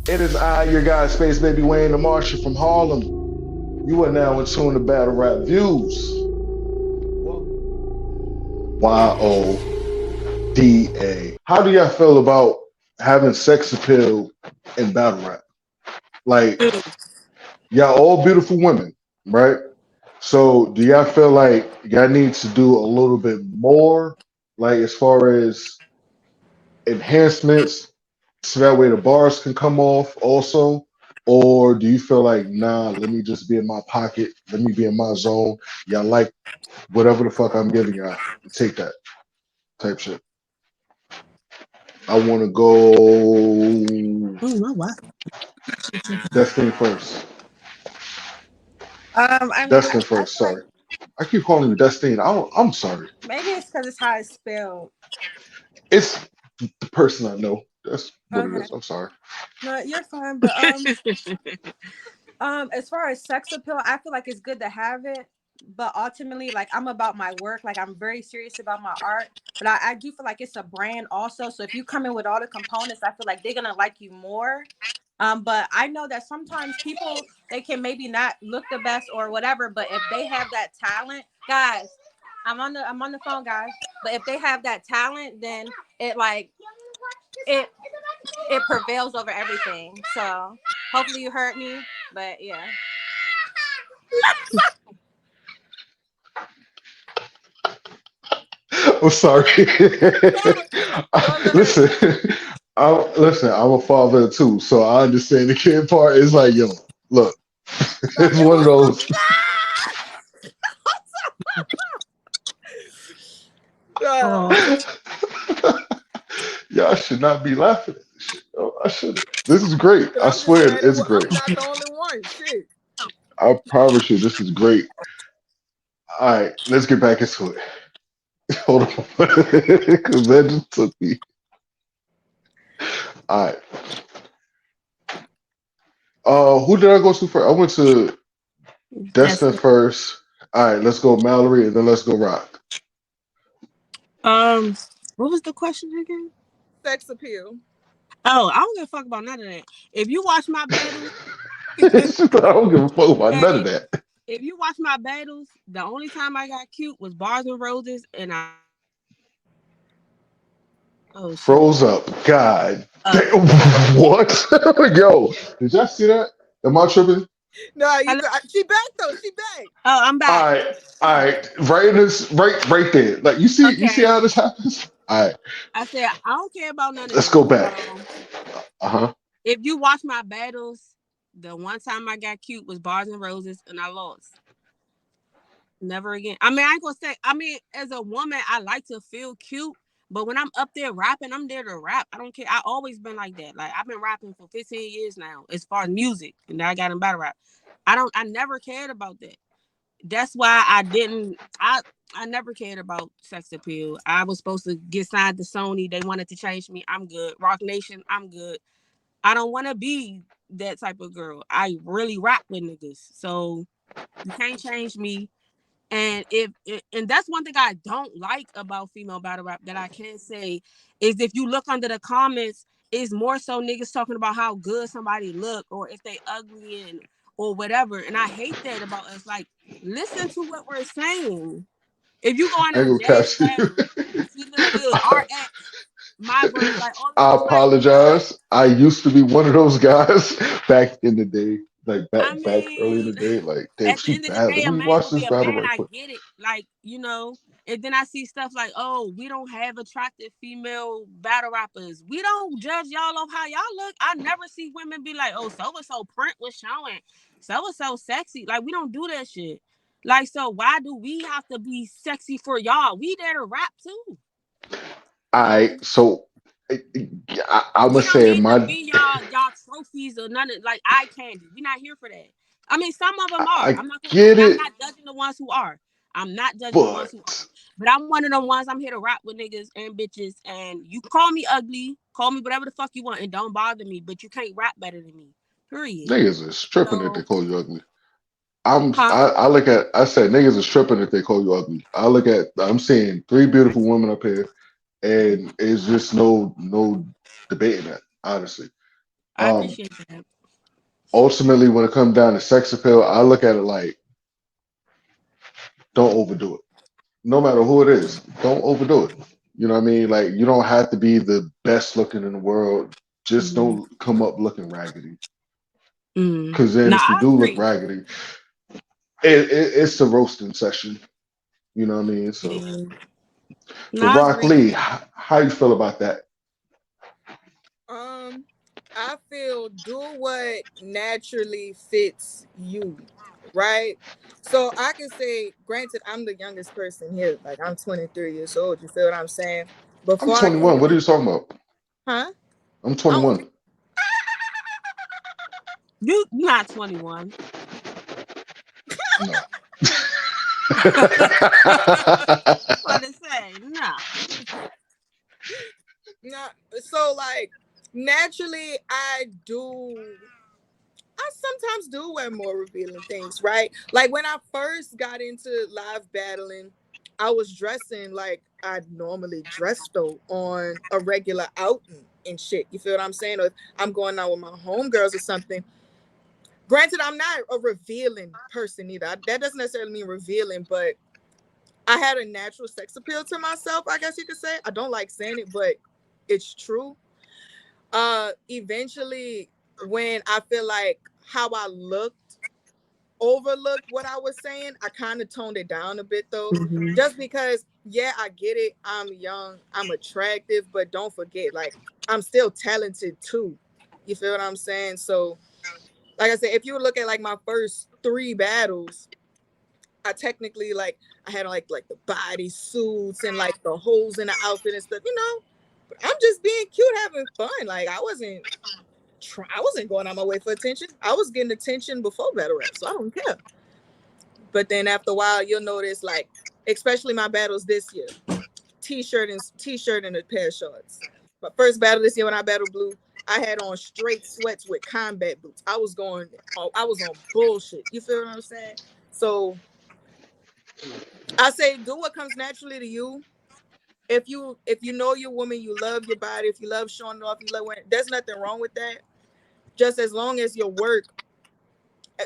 It is I, your guy, Space Baby Wayne the Marshall from Harlem. You are now in tune to Battle Rap Views. YODA. How do y'all feel about having sex appeal in battle rap? Like, y'all all beautiful women, right? So, do y'all feel like y'all need to do a little bit more, like as far as enhancements, so that way the bars can come off also? Or do you feel like, nah, let me just be in my pocket, let me be in my zone. Y'all like whatever the fuck I'm giving y'all, take that type shit. I want to go Oh my wow. Destiny first. I mean, Destin I first. feel like Sorry, I keep calling you Destiny. I'm sorry. maybe it's because it's how it's spelled. It's the person I know. That's what it Okay, is. I'm sorry. no, you're fine. But as far as sex appeal, I feel like it's good to have it. But ultimately, like I'm about my work. Like I'm very serious about my art. But I do feel like it's a brand also. So if you come in with all the components, I feel like they're gonna like you more. But I know that sometimes people they can maybe not look the best or whatever, but if they have that talent, guys, I'm on the phone, guys. But if they have that talent, then it like it it prevails over everything. So hopefully you heard me. But yeah. I'm sorry. Listen, listen. I'm a father too, so I understand the kid part. It's like, yo, look, No, it's it one of was so those. Oh, Y'all should not be laughing at this shit. Oh, I shouldn't. This is great. But I I'm just swear glad it's I'm great. not the only one. Shit. I promise you, this is great. All right, let's get back into it. Hold on, because that just took me. All right. Who did I go to first? I went to that's Destin first. All right, let's go Mallory, and then let's go Rock. um. What was the question again? Sex appeal. Oh, I don't give a fuck about none of that. If you watch my battles, I don't give a fuck about none of hey, that. if you watch my battles, the only time I got cute was Bars and Roses, and I. Oh shit. Froze up. God. Uh, Damn, what? Yo, did y'all see that? Am I tripping? No, you. hello? She back though. She back. Oh, I'm All back. right, all right. Right in this, right there. Like you see Okay. how this happens. All right, I said I don't care about none of let's that. go back. Uh-huh. If you watch my battles, the one time I got cute was Bars and Roses, and I lost. Never again. I mean, I ain't gonna say. I mean, as a woman, I like to feel cute, but when I'm up there rapping, I'm there to rap. I don't care. I always been like that. Like I've been rapping for 15 years now, as far as music, and now I got in battle rap. I don't. I never cared about that. That's why I didn't. I never cared about sex appeal. I was supposed to get signed to Sony. They wanted to change me. I'm good. Rock Nation. I'm good. I don't want to be that type of girl. I really rap with niggas, so you can't change me. And that's one thing I don't like about female battle rap that I can say is if you look under the comments, it's more so niggas talking about how good somebody look or if they ugly and or whatever. And I hate that about us. Like, listen to what we're saying. If you go on I ain't a gonna Jazz catch you. battle, she look good. RX, my verse, like all this, I it's like, bruh. apologize. I used to be one of those guys back in the day, like I back early in mean, the day. Like, damn, at the she end of the bad. day, Let a me man watch gonna be this a battle man. right I quick. get it. Like, you know, and then I see stuff like, oh, we don't have attractive female battle rappers. We don't judge y'all off how y'all look. I never see women be like, oh, so and so print was showing, so and so sexy. Like, we don't do that shit. Like, so why do we have to be sexy for y'all? We there to rap too. All right, So so I'm gonna we don't say need to my. be y'all trophies or none of like eye candy. We're not here for that. I mean, some of them are. I I'm not gonna say get I'm it, not judging the ones who are. I'm not judging the ones who but are. But I'm one of them ones. I'm here to rap with niggas and bitches. And you can call me ugly, call me whatever the fuck you want, and don't bother me. But you can't rap better than me. Period. niggas is tripping if they So, call you ugly. huh? I look at I said niggas is tripping if they call you ugly. I'm seeing three beautiful women up here, and it's just no debating that, honestly. I Um, appreciate that. ultimately, when it comes down to sex appeal, I look at it like don't overdo it. No matter who it is, don't overdo it. You know what I mean? Like you don't have to be the best looking in the world. Just Mm-hmm. don't come up looking raggedy. Mm. Because then No, if you I do look agree. raggedy, it's a roasting session. You know what I mean? So, Yeah. No, but I Rock agree. Lee, how you feel about that? I feel do what naturally fits you, right? So I can say, granted, I'm the youngest person here. Like I'm 23 years old. You feel what I'm saying? I'm Before I can 21. What are even, you talking about? huh? I'm I don't 21. You not 21. No. What to say? No. not so like naturally I sometimes do wear more revealing things, right? Like when I first got into live battling, I was dressing like I normally dress though on a regular outing and shit. You feel what I'm saying? Or if I'm going out with my homegirls or something. Granted, I'm not a revealing person either. That doesn't necessarily mean revealing, but I had a natural sex appeal to myself, I guess you could say. I don't like saying it, but it's true. Eventually, when I feel like how I looked overlooked what I was saying, I kind of toned it down a bit though. Mm-hmm. Just because, yeah, I get it. I'm young, I'm attractive, but don't forget, like, I'm still talented too. You feel what I'm saying? So, like I said, if you look at like my first 3 battles, I technically like I had like the body suits and like the holes in the outfit and stuff, you know. But I'm just being cute, having fun. Like I wasn't going on my way for attention. I was getting attention before battle rap, so I don't care. But then after a while, you'll notice, like, especially my battles this year, t-shirt and a pair of shorts. My first battle this year when I battled Blue, I had on straight sweats with combat boots. I was on bullshit. You feel what I'm saying? So I say do what comes naturally to you. If you know your woman, you love your body. If you love showing it off, you love wearing. There's nothing wrong with that. Just as long as your work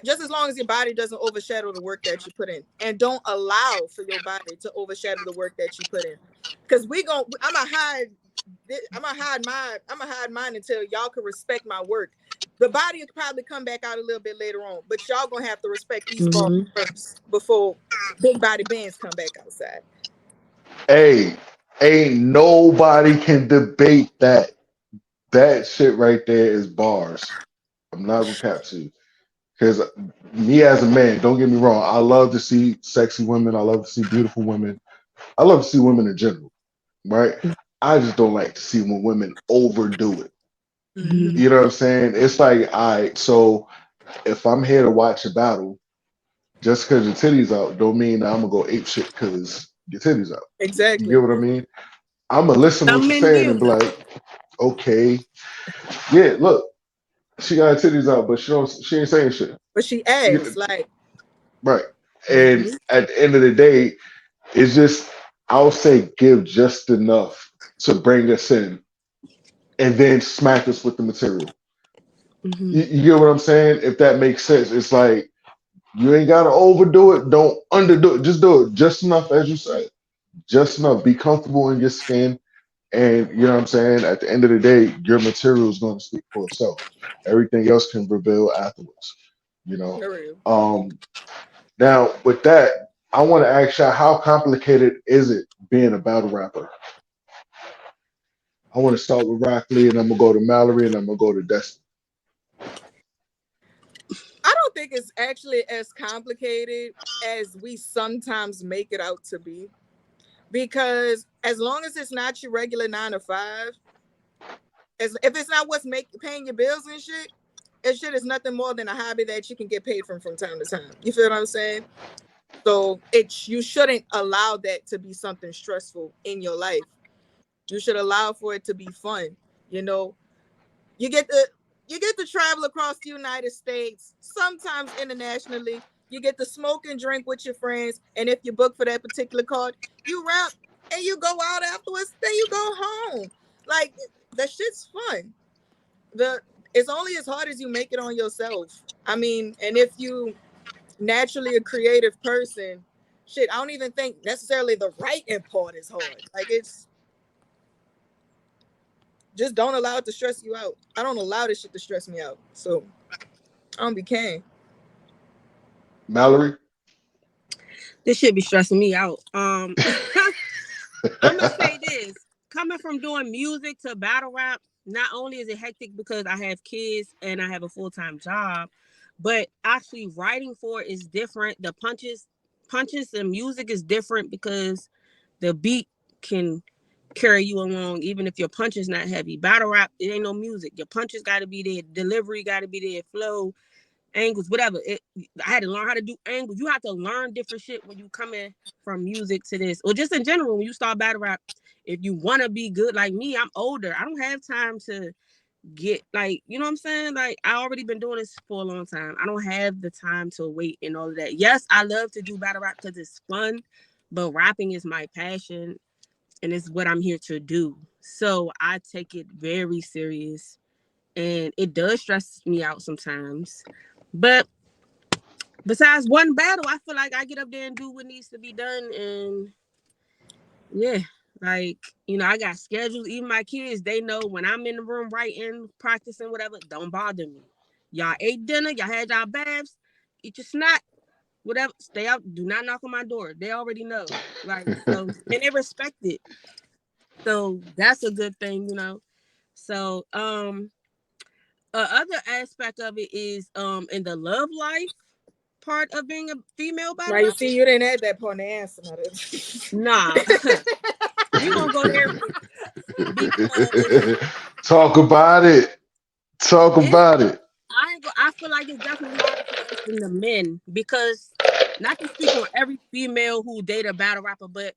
just as long as your body doesn't overshadow the work that you put in, and don't allow for your body to overshadow the work that you put in, because I'm gonna hide mine until y'all can respect my work. The body will probably come back out a little bit later on, but y'all gonna have to respect these balls Mm-hmm. first before big body bands come back outside. Hey, ain't nobody can debate that. That shit right there is bars. I'm not gonna cap to you. Because me as a man, don't get me wrong, I love to see sexy women. I love to see beautiful women. I love to see women in general, right? I just don't like to see when women overdo it. Mm-hmm. You know what I'm saying? It's like, all right, so if I'm here to watch a battle, just because your titties out, don't mean that I'm gonna go ape shit because your titties out. You Exactly. get what I mean? I'm gonna listen to what Some you're men saying and will be though. like, okay, yeah, look, she got her titties out, but she ain't saying shit. But she You get asked, the, like, right. And Mm-hmm. at the end of the day, it's just I'll say give just enough to bring us in and then smack us with the material. Mm-hmm. You get what I'm saying? If that makes sense. It's like you ain't gotta overdo it, don't underdo it. Just do it just enough, as you say. Just enough. Be comfortable in your skin. And you know what I'm saying? At the end of the day, your material is going to speak for itself. Everything else can reveal afterwards. You know. for real. Um, now with that, I want to ask you, how complicated is it being a battle rapper? I want to start with Rock Lee, and I'm gonna go to Mallory, and I'm gonna go to Destin. I don't think it's actually as complicated as we sometimes make it out to be. Because as long as it's not your regular 9 to 5, as if it's not what's paying your bills and shit, it shit is nothing more than a hobby that you can get paid from time to time. You feel what I'm saying? So you shouldn't allow that to be something stressful in your life. You should allow for it to be fun. You know, you get to travel across the United States, sometimes internationally. You get to smoke and drink with your friends, and if you book for that particular card, you rap and you go out afterwards. Then you go home. Like that shit's fun. The it's only as hard as you make it on yourself. I mean, and if you naturally a creative person, shit, I don't even think necessarily the writing part is hard. Like it's just don't allow it to stress you out. I don't allow this shit to stress me out. So I don't be caring. Mallory? This shit be stressing me out. I'm gonna say this: coming from doing music to battle rap, not only is it hectic because I have kids and I have a full-time job, but actually writing for it is different. The punches and music is different because the beat can carry you along even if your punch is not heavy. Battle rap, it ain't no music. Your punches got to be there, delivery got to be there, flow, angles, whatever. I had to learn how to do angles. You have to learn different shit when you come in from music to this, or just in general when you start battle rap. If you want to be good like me, I'm older. I don't have time to get like, you know what I'm saying? Like I already been doing this for a long time. I don't have the time to wait and all of that. Yes, I love to do battle rap because it's fun, but rapping is my passion and it's what I'm here to do. So I take it very serious, and it does stress me out sometimes. But besides one battle, I feel like I get up there and do what needs to be done. And yeah, like, you know, I got schedules. Even my kids, they know when I'm in the room writing, practicing, whatever, don't bother me. Y'all ate dinner, y'all had y'all baths, eat your snack, whatever, stay out, do not knock on my door. They already know. Like, so, and they respect it. So that's a good thing, you know. So, other aspect of it is in the love life part of being a female Now battle you rapper. see, you didn't add that part in the answer. Nah, we gonna go there because Talk about it. Talk it's. about it. I feel like it's definitely harder for us than the men because not to speak on every female who date a battle rapper, but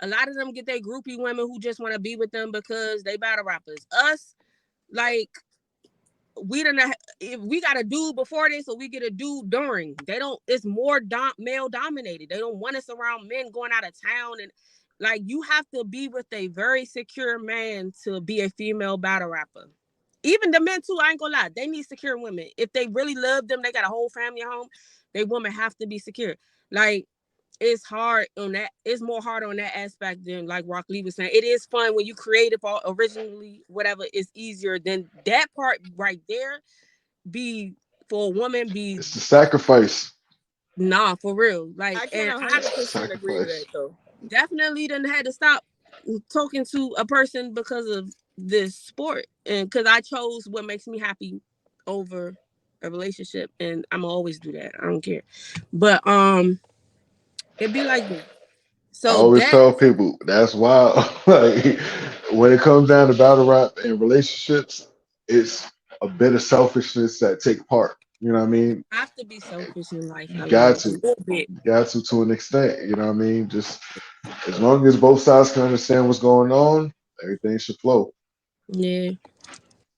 a lot of them get their groupie women who just want to be with them because they battle rappers. Us, like we don't know if we got a dude before this or we get a dude during. They don't. It's more male dominated. They don't want us around men going out of town, and like you have to be with a very secure man to be a female battle rapper. Even the men too. I ain't gonna lie. They need secure women. If they really love them, they got a whole family at home. They women have to be secure. Like it's hard on that. It's more hard on that aspect than like Rock Lee was saying. It is fun when you creative or originally whatever. It's easier than that part right there. Be for a woman. Be It's the sacrifice. nah for real. Like I can and I It's the 100% agree to that sacrifice. though. definitely done had to stop talking to a person because of this sport and because I chose what makes me happy over a relationship, and I'm gonna always do that. I don't care. But it'd be like this. I So always that tell people that's why, like, when it comes down to battle rap and relationships, it's a bit of selfishness that take part. You know what I mean? I have to be selfish in life. You I got learned a to. little bit. You got to an extent. You know what I mean? Just as long as both sides can understand what's going on, everything should flow. Yeah.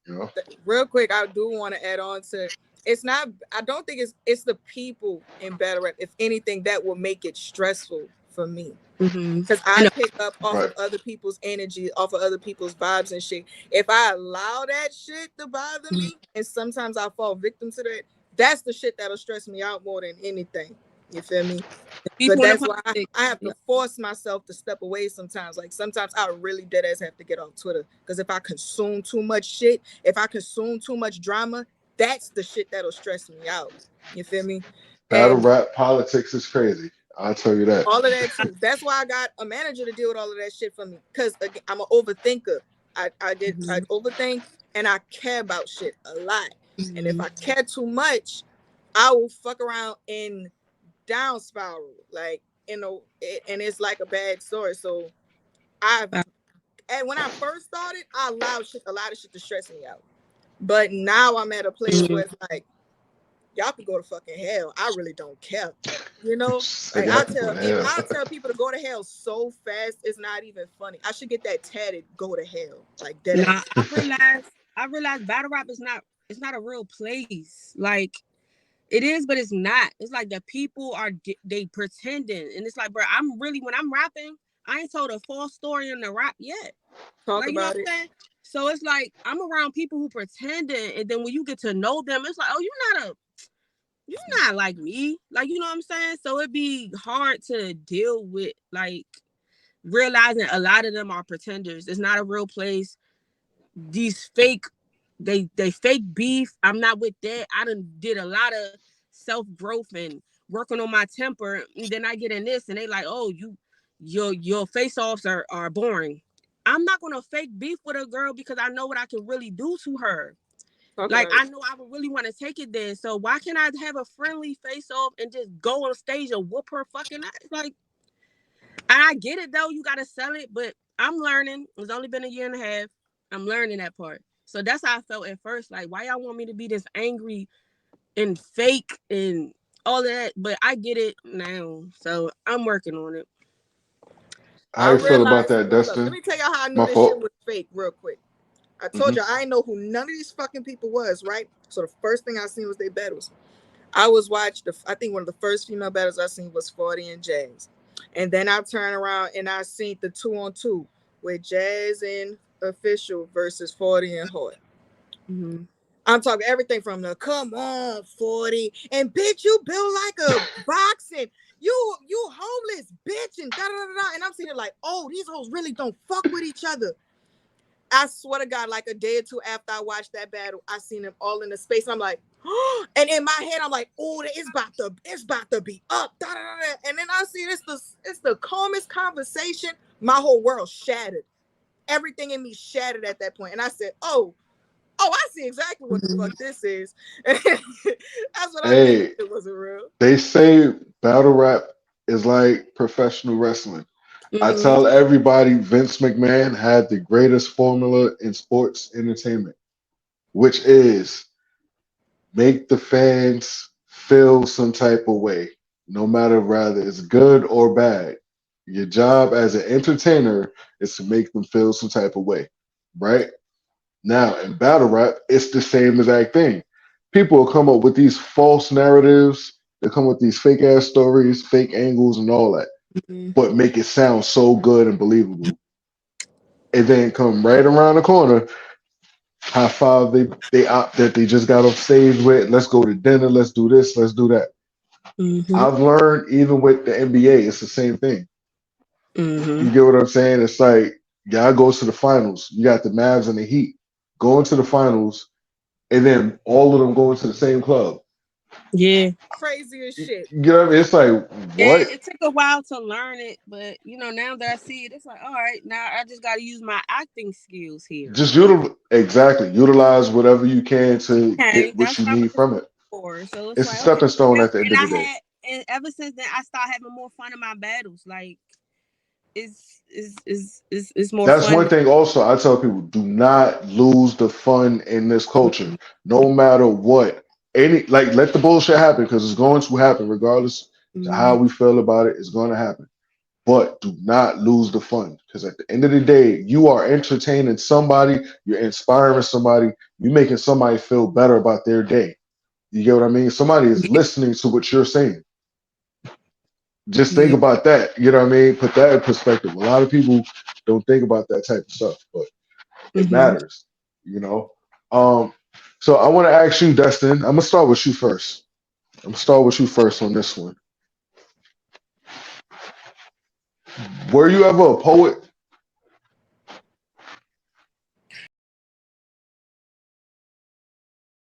You know? Real quick, I do want to add on to it's not. I don't think it's the people in battle rap. If anything, that will make it stressful for me. Mm-hmm. Because I I know. pick up off Right. of other people's energy, off of other people's vibes and shit. If I allow that shit to bother me, and sometimes I fall victim to that, that's the shit that'll stress me out more than anything. You feel me? So People in the that's why politics. I have to force myself to step away sometimes. Like sometimes I really dead ass have to get off Twitter. Because if I consume too much shit, if I consume too much drama, that's the shit that'll stress me out. You feel me? Battle And rap politics is crazy. I'll tell you that. all of that too. That's why I got a manager to deal with all of that shit for me. Cause again, I'm an overthinker. I Mm-hmm. overthink and I care about shit a lot. And if Mm-hmm. I care too much, I will fuck around in down spiral. Like and it's like a bad story. So I and when I first started, I allowed a lot of shit to stress me out. But now I'm at a place where it's like y'all can go to fucking hell. I really don't care. You know, Say like y'all can go to hell. I'll tell people to go to hell so fast it's not even funny. I should get that tatted. Go to hell, like dead Nah, ass. I realized battle rap is not. It's not a real place. Like it is, but it's not. It's like the people are they pretending, and it's like, bro, I'm really when I'm rapping, I ain't told a false story in the rap yet. Talk Like you know about what it. I'm saying? So it's like I'm around people who pretending, and then when you get to know them, it's like, oh, you're not like me. Like, you know what I'm saying? So it'd be hard to deal with, like, realizing a lot of them are pretenders. It's not a real place. These fake, they fake beef. I'm not with that. I done did a lot of self-growth and working on my temper. And then I get in this and they like, oh, your face-offs are boring. I'm not gonna fake beef with a girl because I know what I can really do to her. Okay. Like, I know I would really want to take it there. So why can't I have a friendly face-off and just go on stage and whoop her fucking ass? Like, I get it though, you gotta sell it, but I'm learning. It's only been a year and a half. I'm learning that part. So that's how I felt at first. Like, why y'all want me to be this angry and fake and all of that? But I get it now. So I'm working on it. How you feel about that, Look, Destin? let me tell y'all how I knew My this fault. shit was fake real quick. I told you I didn't know who none of these fucking people was, right? So the first thing I seen was their battles. I think one of the first female battles I seen was 40 and Jazz. And then I turned around and I seen the 2-on-2 with Jazz and Official versus 40 and Hoy. I'm talking everything from the come on 40 and bitch, you built like a boxing. You homeless bitch and da da da da. And I'm sitting there like, oh, these hoes really don't fuck with each other. I swear to God, like a day or two after I watched that battle, I seen them all in the space. I'm like, oh, and in my head, I'm like, oh, it's about to be up. Da, da, da, da. And then I see it's the calmest conversation. My whole world shattered. Everything in me shattered at that point. And I said, oh, I see exactly what the fuck this is. That's what I knew it wasn't real. They say battle rap is like professional wrestling. I tell everybody Vince McMahon had the greatest formula in sports entertainment, which is make the fans feel some type of way, no matter whether it's good or bad. Your job as an entertainer is to make them feel some type of way, right? Now, in battle rap, it's the same exact thing. People will come up with these false narratives, they come with these fake ass stories, fake angles, and all that, but make it sound so good and believable. And then come right around the corner, high five they opt that they just got off stage with. Let's go to dinner. Let's do this. Let's do that. I've learned even with the NBA, it's the same thing. You get what I'm saying? It's like y'all go to the finals. You got the Mavs and the Heat going to the finals, and then all of them going to the same club. Yeah. Crazy as shit. You know what I mean? It's like, what? It took a while to learn it, but now that I see it, it's like, all right, now I just got to use my acting skills here. Just utilize whatever you can to get what you need from it. So it's a stepping stone at the end of the day. And ever since then, I started having more fun in my battles. Like, it's more. That's fun. One thing. Also, I tell people, do not lose the fun in this culture, no matter what. Let the bullshit happen because it's going to happen, regardless of how we feel about it. It's going to happen, but do not lose the fun because at the end of the day, you are entertaining somebody, you're inspiring somebody, you're making somebody feel better about their day. You get what I mean? Somebody is listening to what you're saying. Just think about that. You know what I mean? Put that in perspective. A lot of people don't think about that type of stuff, but it matters. So I want to ask you, Destin. I'm gonna start with you first. On this one. Were you ever a poet?